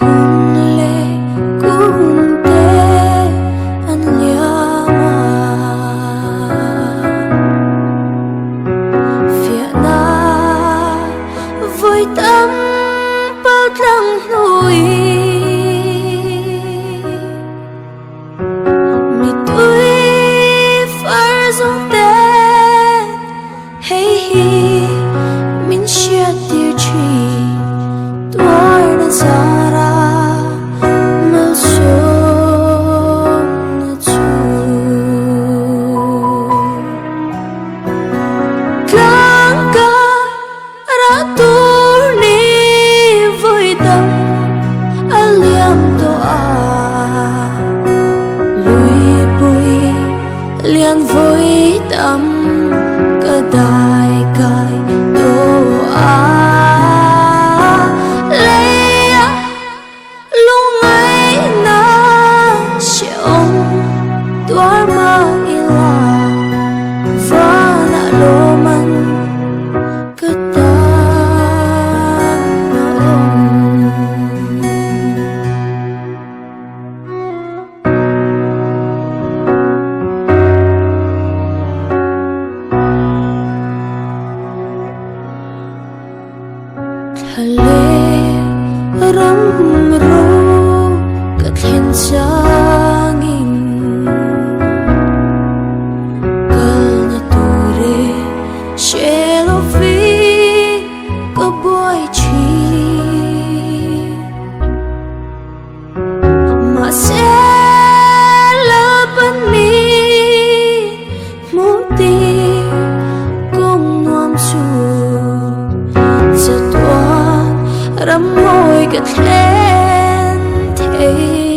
kun lệ kun tê an liama phía na vui tâm bao lăng nuôi mi tuổi phar dung tê hey hi min chia tiêu chi tuar na zara mal sum na chu klang ka ra tur ni vui tâm aliam to a lui bui lian vui tâm cả đại cái to a râm ro cất lên trangin gal na ture shelo fi có boy chi mà sẽ là bên mi muti cùng nuam chu ram môi cất lên thế